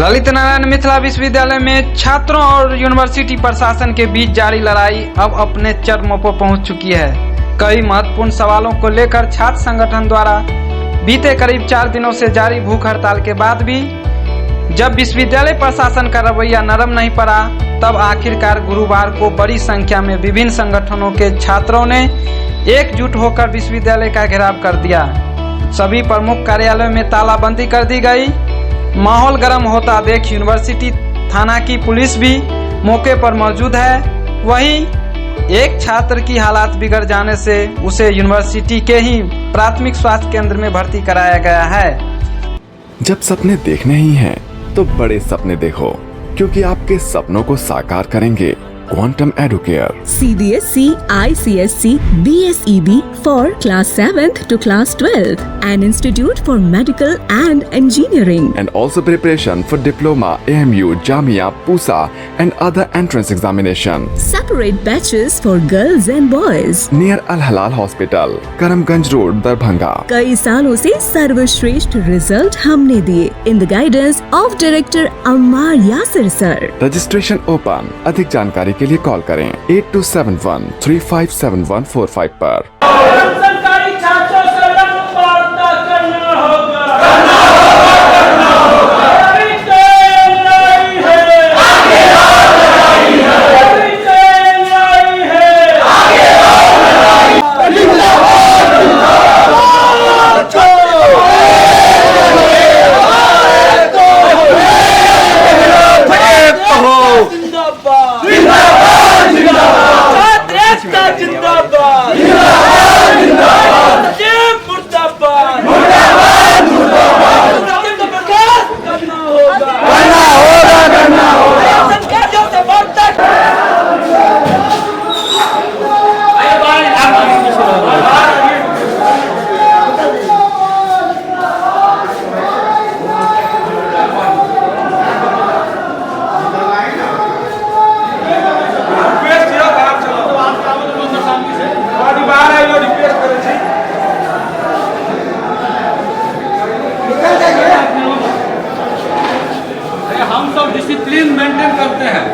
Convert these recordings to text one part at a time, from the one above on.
ललित नारायण मिथिला विश्वविद्यालय में छात्रों और यूनिवर्सिटी प्रशासन के बीच जारी लड़ाई अब अपने चरम पर पहुंच चुकी है। कई महत्वपूर्ण सवालों को लेकर छात्र संगठन द्वारा बीते करीब 4 दिनों से जारी भूख हड़ताल के बाद भी जब विश्वविद्यालय प्रशासन का रवैया नरम नहीं पड़ा, तब आखिरकार गुरुवार को बड़ी संख्या में विभिन्न संगठनों के छात्रों ने एकजुट होकर विश्वविद्यालय का घेराव कर दिया। सभी प्रमुख कार्यालयों में तालाबंदी कर दी गई। माहौल गर्म होता देख यूनिवर्सिटी थाना की पुलिस भी मौके पर मौजूद है। वहीं एक छात्र की हालत बिगड़ जाने से उसे यूनिवर्सिटी के ही प्राथमिक स्वास्थ्य केंद्र में भर्ती कराया गया है। जब सपने देखने ही हैं, तो बड़े सपने देखो, क्योंकि आपके सपनों को साकार करेंगे quantum Educare. CBSE, ICSC, BSEB for class 7th to class 12th, an institute for medical and engineering, And also preparation for diploma, AMU, Jamia, PUSA and other entrance examination. separate batches for girls and boys. Near Al Halal Hospital, Karamganj Road, Darbhanga. कई सालों से सर्वश्रेष्ठ result हमने दिए in the guidance of director Ammar Yasir sir. Registration open. अधिक जानकारी के लिए कॉल करें 8271357145 पर। सरकारी छात्रों से वार्ता करना होगा। हम सब डिसिप्लिन मेंटेन करते हैं।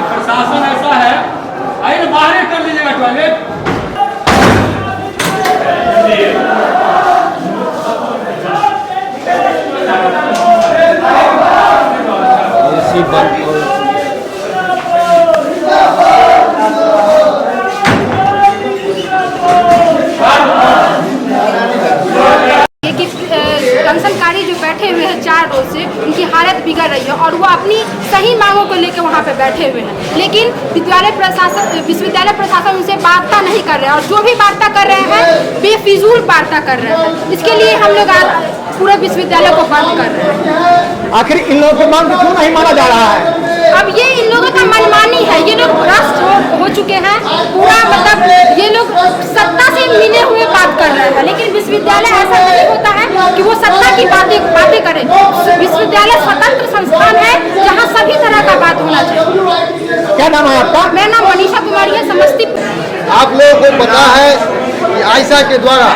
प्रशासन ऐसा है, आइए बाहर कर लीजिएगा टॉयलेट। प्रदर्शनकारी जो बैठे हुए हैं 4 रोज से, उनकी हालत बिगड़ रही है और वो अपनी सही मांगों को लेकर वहाँ पे बैठे हुए हैं, लेकिन विश्वविद्यालय प्रशासन उनसे वार्ता नहीं कर रहे हैं और जो भी वार्ता कर रहे हैं बेफिजूल वार्ता कर रहे हैं। इसके लिए हम लोग आज पूरे विश्वविद्यालय को बंद कर रहे हैं। आखिर इन लोगों को मांग क्यों नहीं माना जा रहा है? अब ये इन लोगों का मनमानी है। ये लोग भ्रष्ट हो चुके हैं पूरा, मतलब ये लोग सत्ता से मिले हुए बात कर रहे हैं, लेकिन विश्वविद्यालय ऐसा नहीं होता है कि वो सत्ता की बातें करे। विश्वविद्यालय स्वतंत्र संस्थान है जहाँ सभी तरह का बात होना चाहिए। क्या नाम है आपका? मेरा नाम मनीषा कुमारी है, समस्तीपुर। आप लोगों को पता है कि आयशा के द्वारा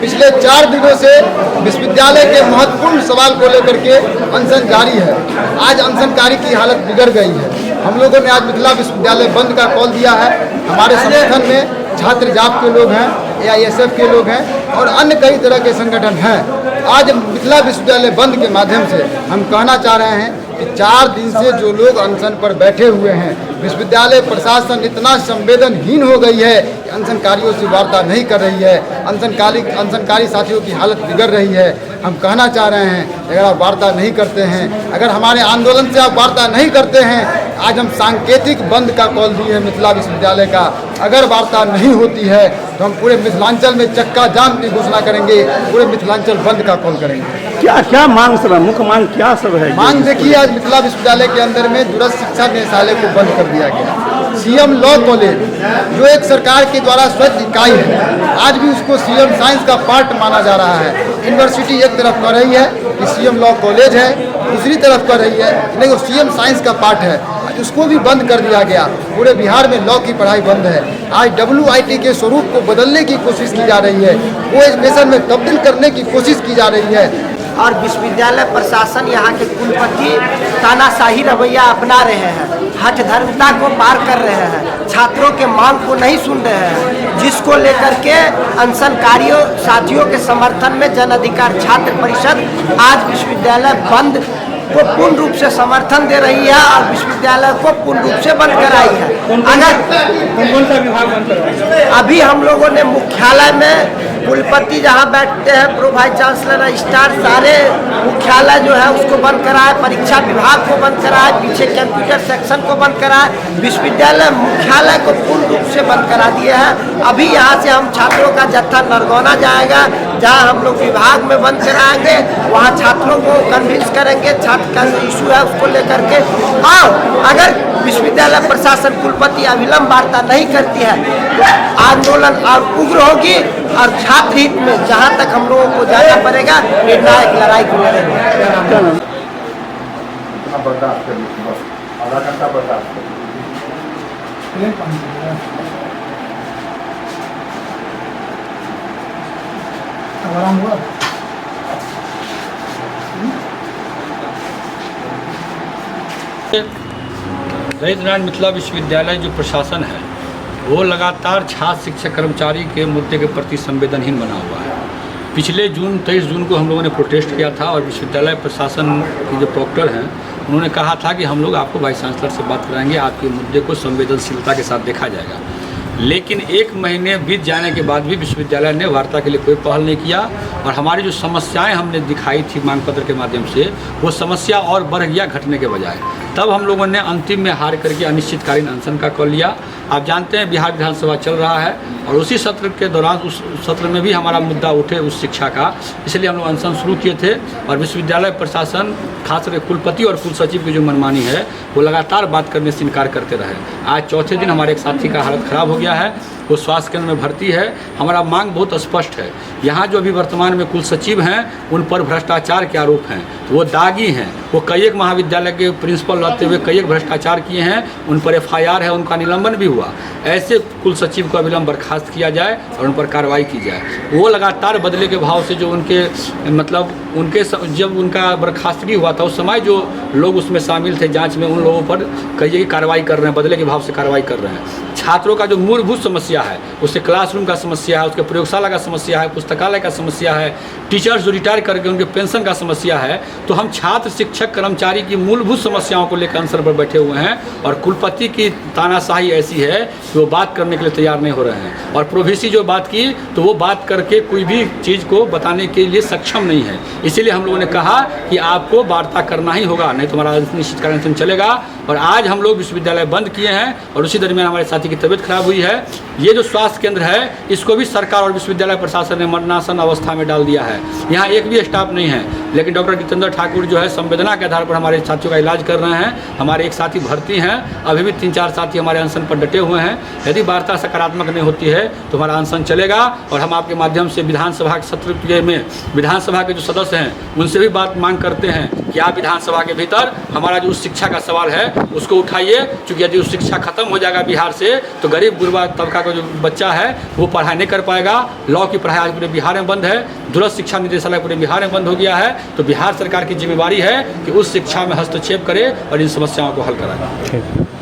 पिछले 4 दिनों से विश्वविद्यालय के महत्वपूर्ण सवाल को लेकर के अनशन जारी है। आज अनशनकारी की हालत बिगड़ गई है। हम लोगों ने आज मिथिला विश्वविद्यालय बंद का कॉल दिया है। हमारे संगठन में छात्र जाप के लोग हैं, AISF के लोग हैं और अन्य कई तरह के संगठन हैं। आज मिथिला विश्वविद्यालय बंद के माध्यम से हम कहना चाह रहे हैं कि 4 दिन से जो लोग अनशन पर बैठे हुए हैं, विश्वविद्यालय प्रशासन इतना संवेदनहीन हो गई है कि अनशनकारियों से वार्ता नहीं कर रही है। अनशनकारी साथियों की हालत बिगड़ रही है। हम कहना चाह रहे हैं, अगर आप वार्ता नहीं करते हैं, अगर हमारे आंदोलन से आप वार्ता नहीं करते हैं, आज हम सांकेतिक बंद का कॉल दिए हैं मिथिला विश्वविद्यालय का। अगर वार्ता नहीं होती है तो हम पूरे मिथिलांचल में चक्का जाम की घोषणा करेंगे, पूरे मिथिलांचल बंद का कॉल करेंगे। क्या क्या मांग सब है? मुख्य मांग क्या सब है? मांग देखिए, आज मिथिला विश्वविद्यालय के अंदर में दूरस्थ शिक्षा निदेशालय को बंद कर दिया गया। CM लॉ कॉलेज जो एक सरकार के द्वारा स्वच्छ इकाई है, आज भी उसको CM साइंस का पार्ट माना जा रहा है। यूनिवर्सिटी एक तरफ कर रही है कि CM लॉ कॉलेज है, दूसरी तरफ कर रही है नहीं वो CM साइंस का पार्ट है, उसको भी बंद कर दिया गया। पूरे बिहार में लॉ की पढ़ाई बंद है। आज WIT के स्वरूप को बदलने की कोशिश की जा रही है, वो एजुकेशन में तब्दील करने की कोशिश की जा रही है। और विश्वविद्यालय प्रशासन यहाँ के कुलपति तानाशाही रवैया अपना रहे हैं, हठधर्मिता को पार कर रहे हैं, छात्रों के मांग को नहीं सुन रहे हैं, जिसको लेकर के अनशनकारियों साथियों के समर्थन में जन अधिकार छात्र परिषद आज विश्वविद्यालय बंद को पूर्ण रूप से समर्थन दे रही है और विश्वविद्यालय को पूर्ण रूप से बंद कराई है। कौन सा विभाग बंद करवाया? अभी हम लोगों ने मुख्यालय में कुलपति जहाँ बैठते हैं, प्रो वाइस चांसलर स्टार सारे मुख्यालय जो है उसको बंद कराए, परीक्षा विभाग को बंद कराए, पीछे कंप्यूटर सेक्शन को बंद कराए, विश्वविद्यालय मुख्यालय को पूर्ण रूप से बंद करा दिए हैं। अभी यहाँ से हम छात्रों का जत्था नरगौना जाएगा, जहाँ हम लोग विभाग में बंद कराएंगे, वहाँ छात्रों को कन्विंस करेंगे, छात्र का जो इशू है उसको लेकर के। और अगर विश्वविद्यालय प्रशासन कुलपति अविलंब वार्ता नहीं करती है तो आंदोलन और उग्र होगी और छात्र हित में जहाँ तक हम लोगों को जाना पड़ेगा निर्णायक लड़ाई को लड़ेंगे। रईस नारायण मिथिला विश्वविद्यालय जो प्रशासन है वो लगातार छात्र शिक्षक कर्मचारी के मुद्दे के प्रति संवेदनहीन बना हुआ है। पिछले 23 जून को हम लोगों ने प्रोटेस्ट किया था और विश्वविद्यालय प्रशासन के जो प्रॉक्टर हैं उन्होंने कहा था कि हम लोग आपको वाइस चांसलर से बात कराएंगे, आपके मुद्दे को संवेदनशीलता के साथ देखा जाएगा। लेकिन 1 महीने बीत जाने के बाद भी विश्वविद्यालय ने वार्ता के लिए कोई पहल नहीं किया और हमारी जो समस्याएं हमने दिखाई थी मांग पत्र के माध्यम से वो समस्या और बढ़ गया घटने के बजाय। तब हम लोगों ने अंतिम में हार करके अनिश्चितकालीन अनशन का कॉल लिया। आप जानते हैं बिहार विधानसभा चल रहा है और उसी सत्र के दौरान उस सत्र में भी हमारा मुद्दा उठे उस शिक्षा का, इसलिए हम लोग अनशन शुरू किए थे। और विश्वविद्यालय प्रशासन खासकर कुलपति और कुलसचिव की जो मनमानी है वो लगातार बात करने से इनकार करते रहे। आज चौथे दिन हमारे एक साथी का हालत ख़राब हो गया है, वो स्वास्थ्य केंद्र में भर्ती है। हमारा मांग बहुत स्पष्ट है, यहाँ जो अभी वर्तमान में कुलसचिव हैं उन पर भ्रष्टाचार के आरोप हैं, वो दागी हैं, वो कई एक महाविद्यालय के प्रिंसिपल रहते हुए कई एक भ्रष्टाचार किए हैं, उन पर FIR है, उनका निलंबन भी हुआ। ऐसे कुलसचिव को अविलंब बर्खास्त किया जाए और उन पर कार्रवाई की जाए। वो लगातार बदले के भाव से जो उनके उनके जब उनका बर्खास्तगी हुआ था उस समय जो लोग उसमें शामिल थे जांच में, उन लोगों पर कई कार्रवाई कर रहे हैं, बदले के भाव से कार्रवाई कर रहे हैं। छात्रों का जो मूलभूत समस्या है, उससे क्लासरूम का समस्या है, उसके प्रयोगशाला का समस्या है, पुस्तकालय का समस्या है, टीचर्स जो रिटायर करके उनके पेंशन का समस्या है, तो हम छात्र शिक्षक कर्मचारी की मूलभूत समस्याओं को लेकर अनशन पर बैठे हुए हैं और कुलपति की तानाशाही ऐसी है कि वो बात करने के लिए तैयार नहीं हो रहे हैं। और प्रोविसी जो बात की तो वो बात करके कोई भी चीज़ को बताने के लिए सक्षम नहीं है। इसीलिए हम लोगों ने कहा कि आपको वार्ता करना ही होगा, नहीं तो हमारा अनिश्चितकालीन अनशन चलेगा। और आज हम लोग विश्वविद्यालय बंद किए हैं और उसी दरमियान हमारे साथी की तबीयत खराब हुई है। ये जो स्वास्थ्य केंद्र है इसको भी सरकार और विश्वविद्यालय प्रशासन ने मरणासन अवस्था में डाल दिया है। यहाँ एक भी स्टाफ नहीं है, लेकिन डॉक्टर जितेंद्र ठाकुर जो है संवेदना के आधार पर हमारे साथियों का इलाज कर रहे हैं। हमारे एक साथी भर्ती हैं, अभी भी 3-4 साथी हमारे अनशन पर डटे हुए हैं। यदि वार्ता सकारात्मक नहीं होती है तो हमारा अनशन चलेगा और हम आपके माध्यम से विधानसभा के सत्र में विधानसभा के जो सदस्य हैं उनसे भी बात मांग करते हैं कि आप विधानसभा के भीतर हमारा जो उस शिक्षा का सवाल है उसको उठाइए, क्योंकि यदि उस शिक्षा खत्म हो जाएगा बिहार से तो गरीब गुरबा तबका का जो बच्चा है वो पढ़ाई नहीं कर पाएगा। लॉ की पढ़ाई आज पूरे बिहार में बंद है, दूरस्थ शिक्षा निदेशालय पूरे बिहार में बंद हो गया है। तो बिहार सरकार की जिम्मेवारी है कि उस शिक्षा में हस्तक्षेप करे और इन समस्याओं को हल कराए।